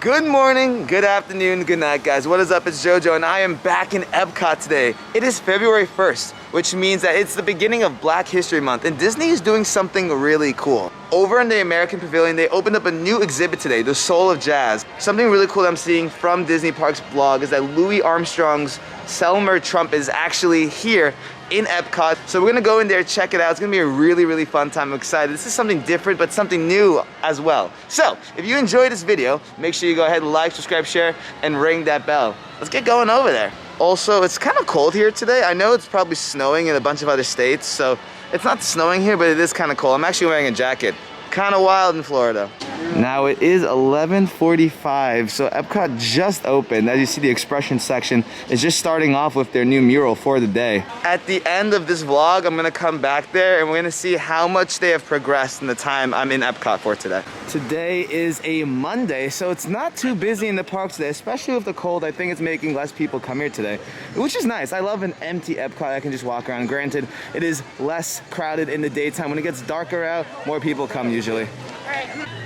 Good morning, good afternoon, good night, guys. What is up? It's JoJo, and I am back in Epcot today. It is February 1st, which means that it's the beginning of Black History Month, and Disney is doing something really cool. Over in the American Pavilion, they opened up a new exhibit today, The Soul of Jazz. Something really cool that I'm seeing from Disney Parks blog is that Louis Armstrong's Selmer trumpet is actually here in Epcot. So we're gonna go in there, check it out. It's gonna be a really, really fun time. I'm excited. This is something different, but something new as well. So if you enjoyed this video, make sure you go ahead and like, subscribe, share, and ring that bell. Let's get going over there. Also, it's kind of cold here today. I know it's probably snowing in a bunch of other states, so it's not snowing here, but it is kind of cold. I'm actually wearing a jacket. Kind of wild in Florida. Now it is 11:45, so Epcot just opened. As you see, the expression section is just starting off with their new mural for the day. At the end of this vlog, I'm gonna come back there and we're gonna see how much they have progressed in the time I'm in Epcot for today. Today is a Monday, so it's not too busy in the park today, especially with the cold. I think it's making less people come here today, which is nice. I love an empty Epcot. I can just walk around. Granted, it is less crowded in the daytime. When it gets darker out, more people come usually.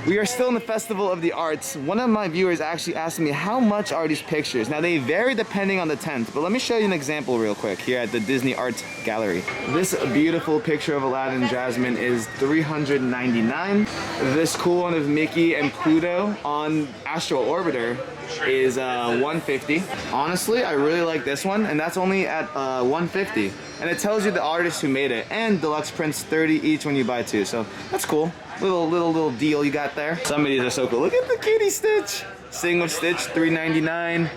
We are still in the Festival of the Arts. One of my viewers actually asked me, how much are these pictures? Now they vary depending on the tent, but let me show you an example real quick here at the Disney Art Gallery. This beautiful picture of Aladdin and Jasmine is $399. This cool one of Mickey and Pluto on Astral Orbiter is $150. Honestly, I really like this one, and that's only at $150. And it tells you the artist who made it, and deluxe prints $30 each when you buy two, so that's cool. Little deal you got there. Some of these are so cool. Look at the kitty Stitch. Sing with Stitch, $3.99.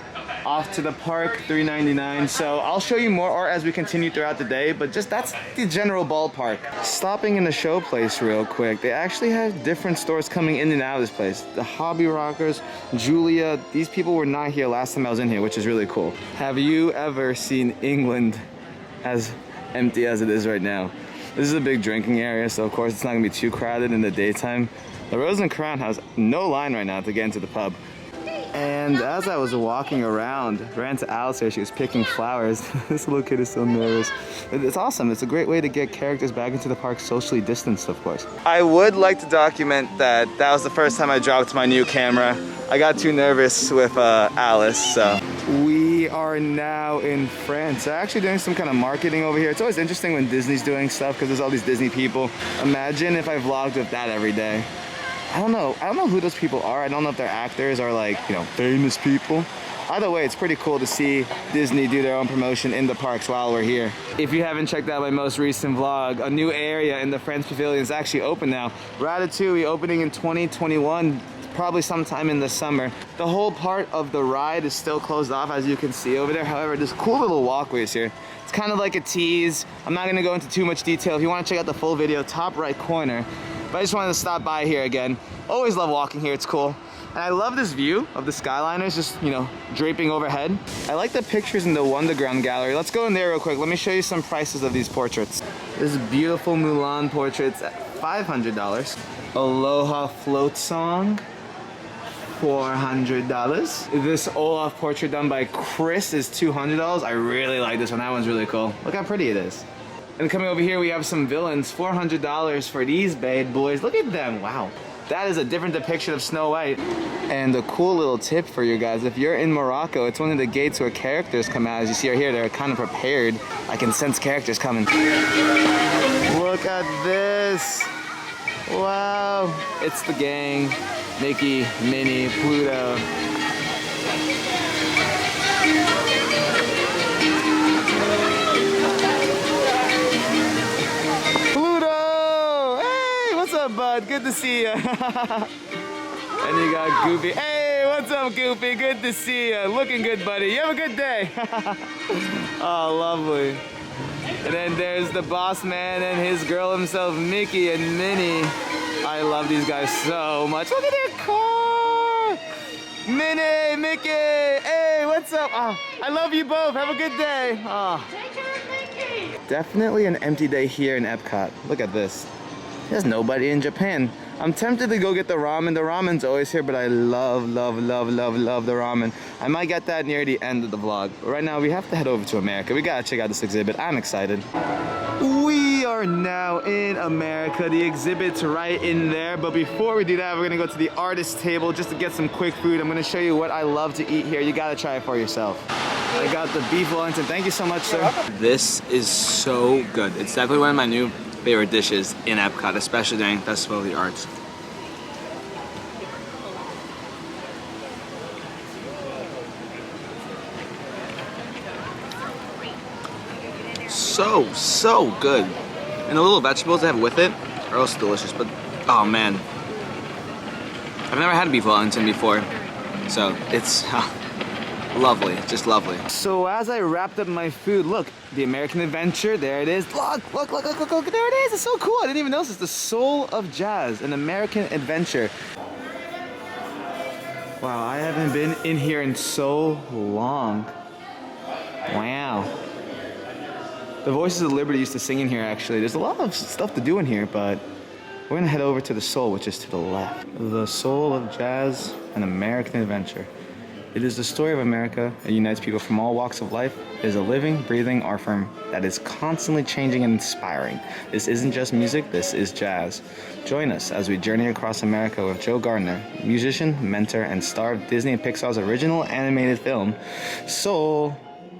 Off to the Park, $3.99. So I'll show you more art as we continue throughout the day, but just that's the general ballpark. Stopping in the show place real quick. They actually have different stores coming in and out of this place. The Hobby Rockers, Julia, these people were not here last time I was in here, which is really cool. Have you ever seen England as empty as it is right now? This is a big drinking area, so of course it's not gonna be too crowded in the daytime. The Rose and Crown has no line right now to get into the pub. And as I was walking around, ran to Alice here, she was picking flowers. This little kid is so nervous. It's awesome, it's a great way to get characters back into the park socially distanced, of course. I would like to document that that was the first time I dropped my new camera. I got too nervous with Alice, so. We are now in France. They're actually doing some kind of marketing over here. It's always interesting when Disney's doing stuff because there's all these Disney people. Imagine if I vlogged with that every day. I don't know who those people are. I don't know if they're actors or like, you know, famous people. Either way, it's pretty cool to see Disney do their own promotion in the parks while we're here. If you haven't checked out my most recent vlog, a new area in the French Pavilion is actually open now. Ratatouille opening in 2021. Probably sometime in the summer. The whole part of the ride is still closed off, as you can see over there. However, there's cool little walkways here. It's kind of like a tease. I'm not gonna go into too much detail. If you want to check out the full video, top right corner. But I just wanted to stop by here again. Always love walking here, it's cool. And I love this view of the Skyliners just, you know, draping overhead. I like the pictures in the Wonderground Gallery. Let's go in there real quick. Let me show you some prices of these portraits. This beautiful Mulan portrait's at $500. Aloha Float Song, $400. This Olaf portrait done by Chris is $200. I really like this one. That one's really cool. Look how pretty it is. And coming over here, we have some villains. $400 for these bad boys. Look at them. Wow. That is a different depiction of Snow White. And a cool little tip for you guys. If you're in Morocco, it's one of the gates where characters come out. As you see right here, they're kind of prepared. I can sense characters coming. Look at this. Wow. It's the gang. Mickey, Minnie, Pluto. Pluto! Hey, what's up, bud? Good to see you. And you got Goofy. Hey, what's up, Goofy? Good to see you. Looking good, buddy. You have a good day. Oh, lovely. And then there's the boss man and his girl himself, Mickey and Minnie. I love these guys so much. Look at their car! Minnie, Mickey, hey, what's up? Oh, I love you both. Have a good day. Oh. Take care of Mickey. Definitely an empty day here in Epcot. Look at this. There's nobody in Japan. I'm tempted to go get the ramen. The ramen's always here, but I love the ramen. I might get that near the end of the vlog. But right now, we have to head over to America. We gotta check out this exhibit. I'm excited. We are now in America. The exhibit's right in there. But before we do that, we're gonna go to the artist table just to get some quick food. I'm gonna show you what I love to eat here. You gotta try it for yourself. I got the beef Wellington. Thank you so much, sir. This is so good. It's definitely one of my new favorite dishes in Epcot, especially during Festival of the Arts. So good. And the little vegetables they have with it are also delicious, but oh man. I've never had beef Wellington before, so it's lovely, just lovely. So as I wrapped up my food, look, the American Adventure, there it is. Look, there it is. It's so cool. I didn't even notice. It's the Soul of Jazz, an American Adventure. Wow, I haven't been in here in so long. Wow. The Voices of Liberty used to sing in here, actually. There's a lot of stuff to do in here, but we're gonna head over to the Soul, which is to the left. The Soul of Jazz, an American Adventure. It is the story of America. It unites people from all walks of life. It is a living, breathing art form that is constantly changing and inspiring. This isn't just music, this is jazz. Join us as we journey across America with Joe Gardner, musician, mentor, and star of Disney and Pixar's original animated film, Soul.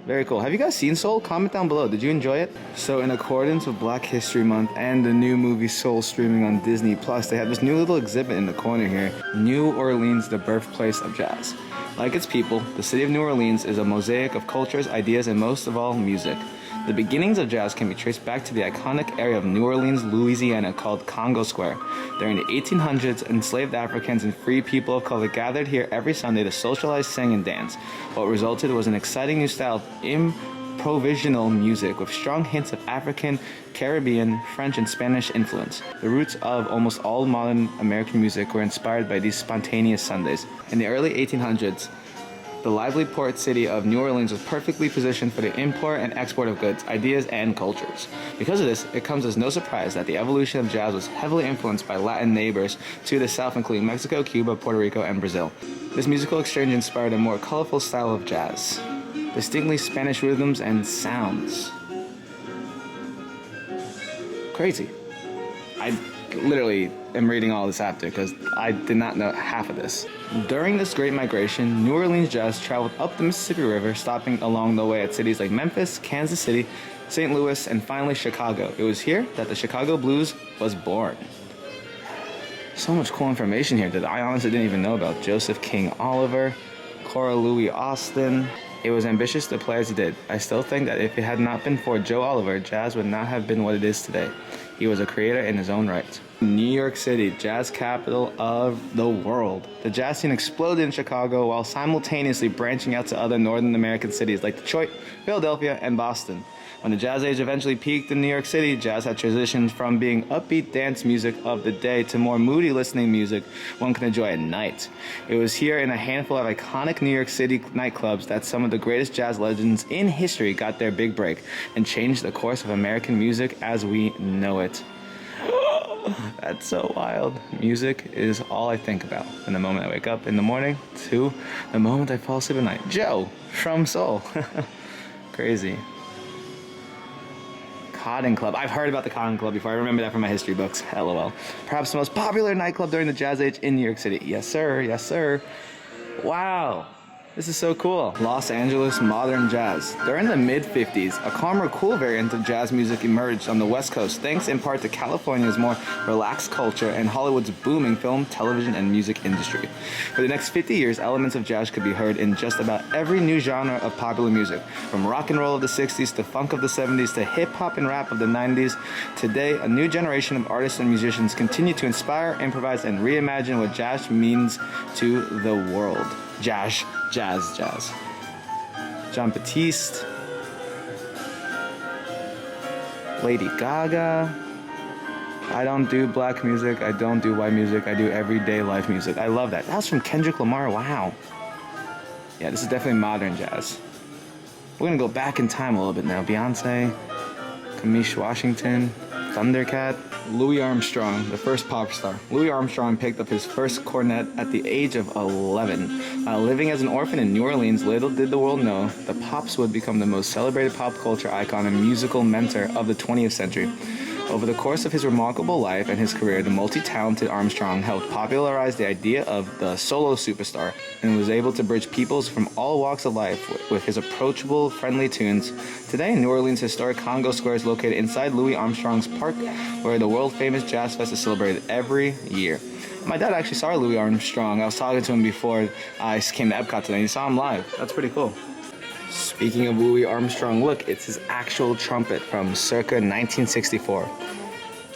Very cool. Have you guys seen Soul? Comment down below. Did you enjoy it? So in accordance with Black History Month and the new movie Soul streaming on Disney Plus, they have this new little exhibit in the corner here. New Orleans, the birthplace of jazz. Like its people, the city of New Orleans is a mosaic of cultures, ideas, and most of all, music. The beginnings of jazz can be traced back to the iconic area of New Orleans, Louisiana called Congo Square. During the 1800s, enslaved Africans and free people of color gathered here every Sunday to socialize, sing, and dance. What resulted was an exciting new style of improvisational music with strong hints of African, Caribbean, French, and Spanish influence. The roots of almost all modern American music were inspired by these spontaneous Sundays. In the early 1800s, the lively port city of New Orleans was perfectly positioned for the import and export of goods, ideas, and cultures. Because of this, it comes as no surprise that the evolution of jazz was heavily influenced by Latin neighbors to the south, including Mexico, Cuba, Puerto Rico, and Brazil. This musical exchange inspired a more colorful style of jazz, distinctly Spanish rhythms and sounds. Crazy. I literally am reading all this after because I did not know half of this. During this Great Migration, New Orleans jazz traveled up the Mississippi River, stopping along the way at cities like Memphis, Kansas City, St. Louis, and finally Chicago. It was here that the Chicago Blues was born. So much cool information here that I honestly didn't even know about. Joseph King Oliver, Cora Louis Austin. It was ambitious to play as it did. I still think that if it had not been for Joe Oliver, jazz would not have been what it is today. He was a creator in his own right. New York City, jazz capital of the world. The jazz scene exploded in Chicago while simultaneously branching out to other Northern American cities like Detroit, Philadelphia, and Boston. When the jazz age eventually peaked in New York City, jazz had transitioned from being upbeat dance music of the day to more moody listening music one can enjoy at night. It was here in a handful of iconic New York City nightclubs that some of the greatest jazz legends in history got their big break and changed the course of American music as we know it. That's so wild. Music is all I think about from the moment I wake up in the morning to the moment I fall asleep at night. Joe from Soul. Crazy. Cotton Club. I've heard about the Cotton Club before. I remember that from my history books. LOL. Perhaps the most popular nightclub during the jazz age in New York City. Yes, sir. Yes, sir. Wow. This is so cool. Los Angeles modern jazz. During the mid-50s, a calmer, cool variant of jazz music emerged on the West Coast, thanks in part to California's more relaxed culture and Hollywood's booming film, television, and music industry. For the next 50 years, elements of jazz could be heard in just about every new genre of popular music, from rock and roll of the 60s to funk of the 70s to hip-hop and rap of the 90s. Today, a new generation of artists and musicians continue to inspire, improvise, and reimagine what jazz means to the world. Jazz. John Batiste, Lady Gaga. I don't do black music, I don't do white music, I do everyday life music. I love that. That was from Kendrick Lamar, wow. Yeah, this is definitely modern jazz. We're gonna go back in time a little bit now. Beyonce, Kamish Washington, Thundercat, Louis Armstrong, the first pop star. Louis Armstrong picked up his first cornet at the age of 11. Living as an orphan in New Orleans, little did the world know that Pops would become the most celebrated pop culture icon and musical mentor of the 20th century. Over the course of his remarkable life and his career, the multi-talented Armstrong helped popularize the idea of the solo superstar and was able to bridge peoples from all walks of life with his approachable, friendly tunes. Today, New Orleans' historic Congo Square is located inside Louis Armstrong's Park, where the world-famous Jazz Fest is celebrated every year. My dad actually saw Louis Armstrong. I was talking to him before I came to Epcot today. He saw him live. That's pretty cool. Speaking of Louis Armstrong, look, it's his actual trumpet from circa 1964.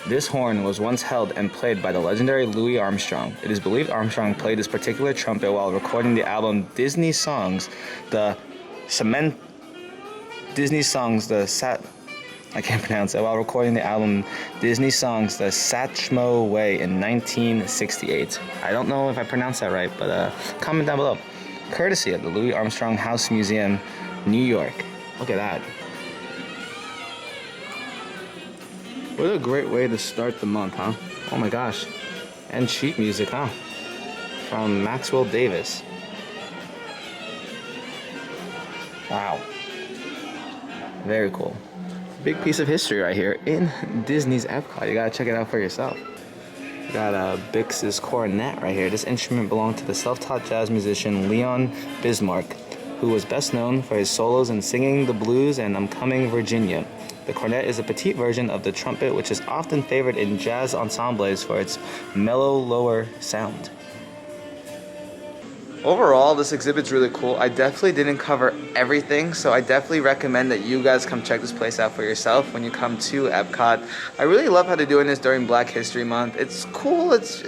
This horn was once held and played by the legendary Louis Armstrong. It is believed Armstrong played this particular trumpet while recording the album Disney Songs, I can't pronounce it, while recording the album Disney Songs, the Satchmo Way in 1968. I don't know if I pronounced that right, but comment down below. Courtesy of the Louis Armstrong House Museum, New York. Look at that. What a great way to start the month, huh? Oh my gosh. And sheet music, huh? From Maxwell Davis. Wow. Very cool. Big piece of history right here in Disney's Epcot. You gotta check it out for yourself. Got Bix's cornet right here. This instrument belonged to the self-taught jazz musician Leon Bismarck, who was best known for his solos in Singing the Blues and I'm Coming, Virginia. The cornet is a petite version of the trumpet, which is often favored in jazz ensembles for its mellow, lower sound. Overall, this exhibit's really cool. I definitely didn't cover everything, so I definitely recommend that you guys come check this place out for yourself when you come to Epcot. I really love how they're doing this during Black History Month. It's cool, it's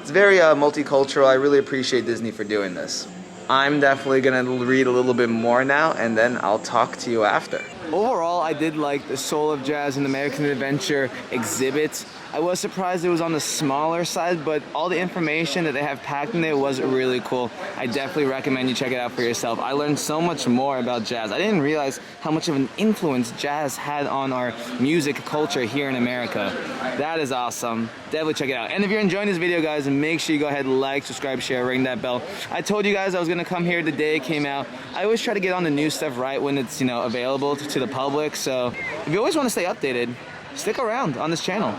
very multicultural. I really appreciate Disney for doing this. I'm definitely gonna read a little bit more now, and then I'll talk to you after. Overall, I did like the Soul of Jazz and American Adventure exhibit. I was surprised it was on the smaller side, but all the information that they have packed in there was really cool. I definitely recommend you check it out for yourself. I learned so much more about jazz. I didn't realize how much of an influence jazz had on our music culture here in America. That is awesome. Definitely check it out. And if you're enjoying this video, guys, make sure you go ahead and like, subscribe, share, ring that bell. I told you guys I was gonna come here the day it came out. I always try to get on the new stuff right when it's, you know, available to the public. So if you always want to stay updated, stick around on this channel.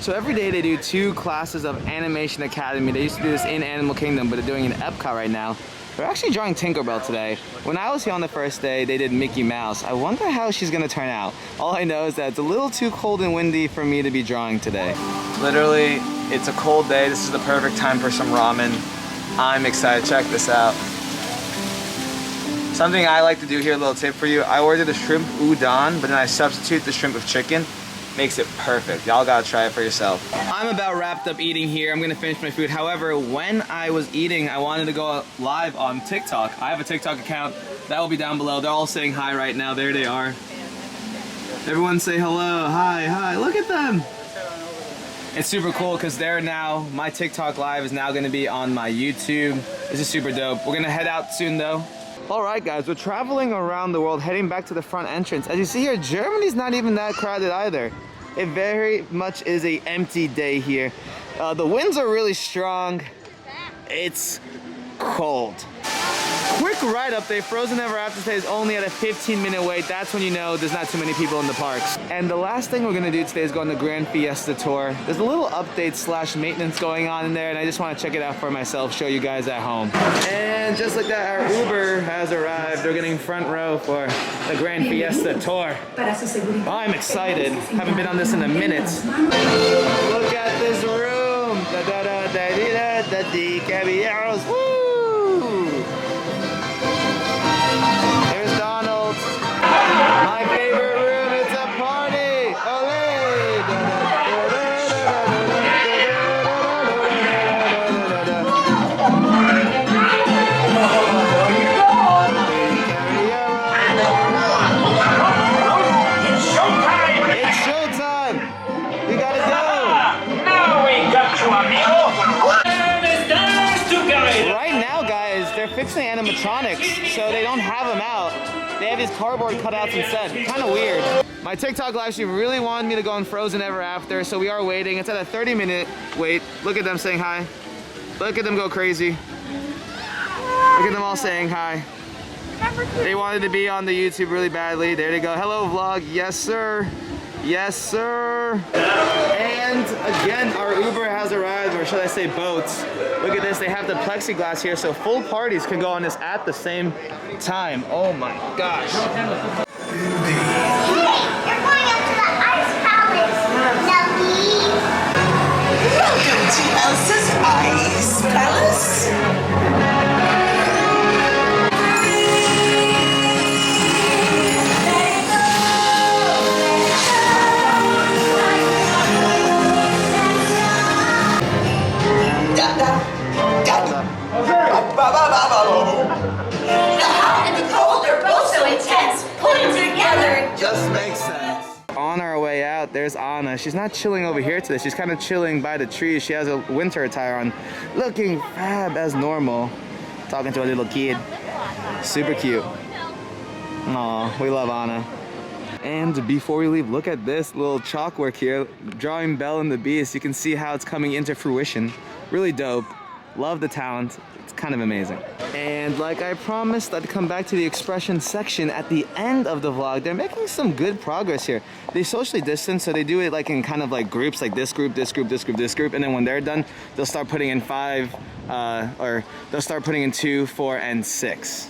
So every day they do 2 classes of Animation Academy. They used to do this in Animal Kingdom, but they're doing it in Epcot right now. They're actually drawing Tinkerbell today. When I was here on the first day, they did Mickey Mouse. I wonder how she's gonna turn out. All I know is that it's a little too cold and windy for me to be drawing today. Literally, it's a cold day. This is the perfect time for some ramen. I'm excited. Check this out. Something I like to do here, a little tip for you. I ordered a shrimp udon, but then I substitute the shrimp with chicken. Makes it perfect. Y'all gotta try it for yourself. I'm about wrapped up eating here. I'm gonna finish my food. However, when I was eating, I wanted to go live on TikTok. I have a TikTok account. That will be down below. They're all saying hi right now. There they are. Everyone say hello. Hi, hi. Look at them. It's super cool because they're now, my TikTok live is now gonna be on my YouTube. This is super dope. We're gonna head out soon though. Alright guys, we're traveling around the world, heading back to the front entrance. As you see here, Germany's not even that crowded either. It very much is an empty day here. The winds are really strong. It's cold. Quick ride update, Frozen Ever After today is only at a 15-minute wait. That's when you know there's not too many people in the parks. And the last thing we're gonna do today is go on the Grand Fiesta tour. There's a little update slash maintenance going on in there, and I just wanna check it out for myself, show you guys at home. And just like that, our Uber has arrived. We're getting front row for the Grand Fiesta tour. Oh, I'm excited. Haven't been on this in a minute. Look at this room. Da-da-da-da-da-da-da-da, caballeros. Woo! My favorite room, it's a party! Olé! It's showtime! It's showtime! We gotta go! Now we got you, amigo! Right now, guys, they're fixing animatronics, so they don't have them out. They have these cardboard cutouts instead. Kind of weird. My TikTok live stream really wanted me to go on Frozen Ever After, so we are waiting. It's at a 30-minute wait. Look at them saying hi. Look at them go crazy. Look at them all saying hi. They wanted to be on the YouTube really badly. There they go. Hello vlog. Yes sir. Yes sir. And again, our Uber has arrived, or should I say boat. Look at this, they have the plexiglass here so full parties can go on this at the same time. Oh my gosh. Hey, you're going up to the Ice Palace, Nelly. Welcome to Elsa's Ice Palace. The hot and the cold are both so intense. Put them together. Just makes sense. On our way out, there's Anna. She's not chilling over here today. She's kind of chilling by the trees. She has a winter attire on, looking fab as normal. Talking to a little kid. Super cute. Aw, we love Anna. And before we leave, look at this little chalk work here, drawing Belle and the Beast. You can see how it's coming into fruition. Really dope. Love the talent. It's kind of amazing. And like I promised, I'd come back to the expression section at the end of the vlog. They're making some good progress here. They socially distance, so they do it like in kind of like groups, like this group, this group, this group, this group. And then when they're done, they'll start putting in 5, or they'll start putting in 2, 4, and 6.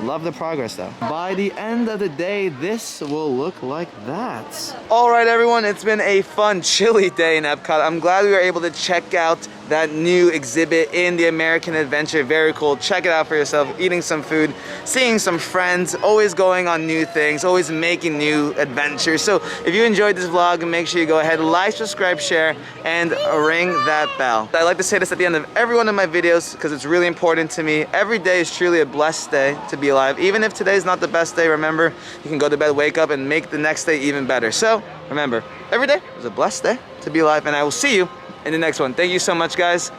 Love the progress though. By the end of the day, this will look like that. All right, everyone, it's been a fun, chilly day in Epcot. I'm glad we were able to check out that new exhibit in the American Adventure. Very cool. Check it out for yourself. Eating some food, seeing some friends, always going on new things, always making new adventures. So if you enjoyed this vlog, make sure you go ahead, like, subscribe, share, and ring that bell. I like to say this at the end of every one of my videos because it's really important to me. Every day is truly a blessed day to be alive. Even if today's not the best day, remember, you can go to bed, wake up, and make the next day even better. So remember, every day is a blessed day to be alive, and I will see you in the next one. Thank you so much, guys.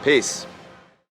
Peace.